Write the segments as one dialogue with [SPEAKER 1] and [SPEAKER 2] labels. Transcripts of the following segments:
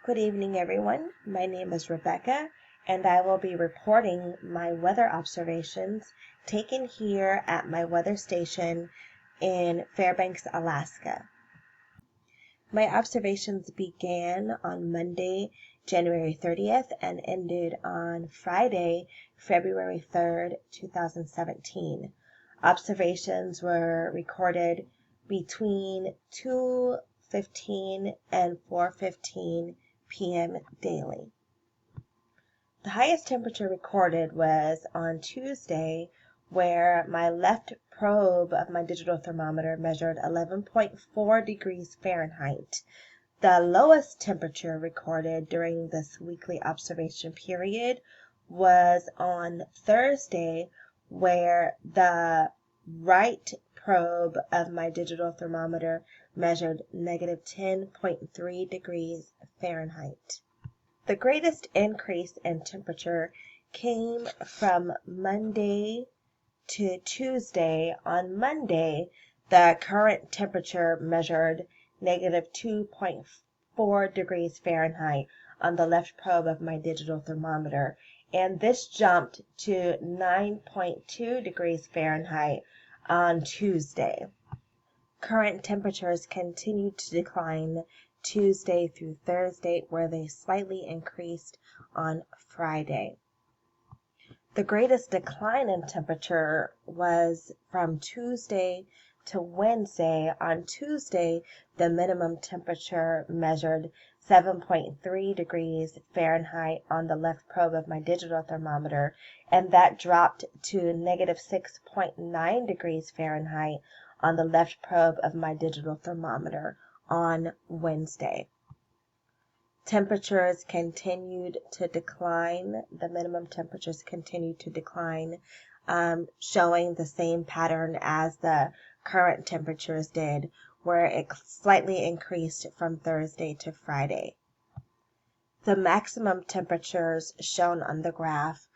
[SPEAKER 1] Good evening, everyone. My name is Rebecca, and I will be reporting my weather observations taken here at my weather station in Fairbanks, Alaska. My observations began on Monday, January 30th, and ended on Friday, February 3rd, 2017. Observations were recorded between 2:15 and 4:15 p.m. daily. The highest temperature recorded was on Tuesday, where my left probe of my digital thermometer measured 11.4 degrees Fahrenheit. The lowest temperature recorded during this weekly observation period was on Thursday, where the right probe of my digital thermometer measured negative 10.3 degrees Fahrenheit. The greatest increase in temperature came from Monday to Tuesday. On Monday, the current temperature measured negative 2.4 degrees Fahrenheit on the left probe of my digital thermometer, and this jumped to 9.2 degrees Fahrenheit on Tuesday. Current temperatures continued to decline Tuesday through Thursday, where they slightly increased on Friday. The greatest decline in temperature was from Tuesday to Wednesday. On Tuesday, the minimum temperature measured 7.3 degrees Fahrenheit on the left probe of my digital thermometer, and that dropped to negative 6.9 degrees Fahrenheit on the left probe of my digital thermometer on Wednesday. Temperatures continued to decline. The minimum temperatures continued to decline, showing the same pattern as the current temperatures did, where it slightly increased from Thursday to Friday. The maximum temperatures shown on the graph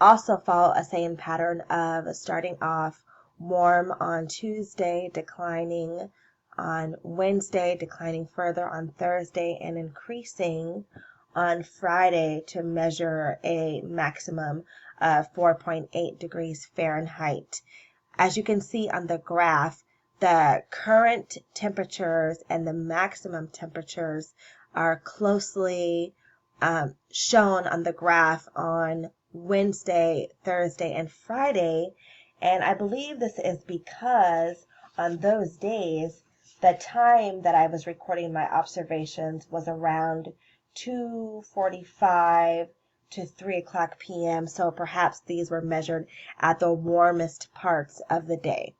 [SPEAKER 1] also follow a same pattern of starting off warm on Tuesday, declining on Wednesday, declining further on Thursday, and increasing on Friday to measure a maximum of 4.8 degrees Fahrenheit. As you can see on the graph, the current temperatures and the maximum temperatures are closely shown on the graph on Wednesday, Thursday, and Friday. And I believe this is because on those days, the time that I was recording my observations was around 2:45 to 3 o'clock p.m., so perhaps these were measured at the warmest parts of the day.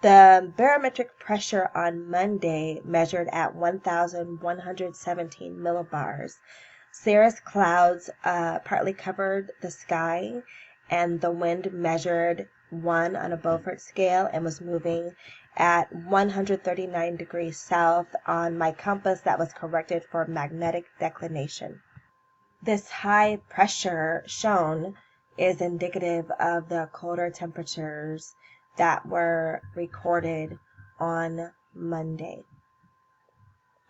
[SPEAKER 1] The barometric pressure on Monday measured at 1,117 millibars. Cirrus clouds partly covered the sky, and the wind measured 1 on a Beaufort scale and was moving at 139 degrees south on my compass that was corrected for magnetic declination. This high pressure shown is indicative of the colder temperatures that were recorded on Monday.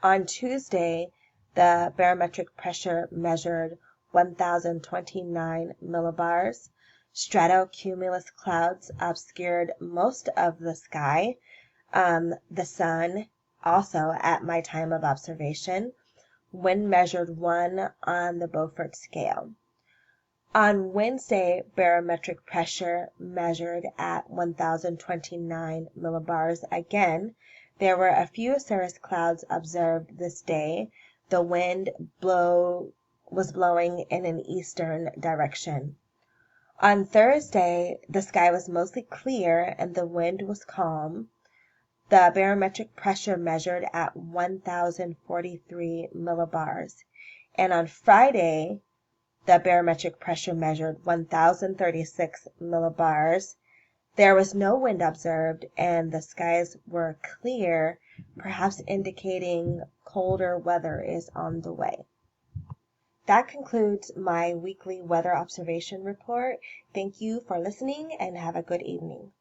[SPEAKER 1] On Tuesday, the barometric pressure measured 1,029 millibars. Stratocumulus clouds obscured most of the sky. The sun also at my time of observation. Wind measured 1 on the Beaufort scale. On Wednesday, barometric pressure measured at 1,029 millibars. Again, there were a few cirrus clouds observed this day. The wind was blowing in an eastern direction. On Thursday, the sky was mostly clear and the wind was calm. The barometric pressure measured at 1,043 millibars. And on Friday, the barometric pressure measured 1,036 millibars. There was no wind observed, and the skies were clear, perhaps indicating colder weather is on the way. That concludes my weekly weather observation report. Thank you for listening, and have a good evening.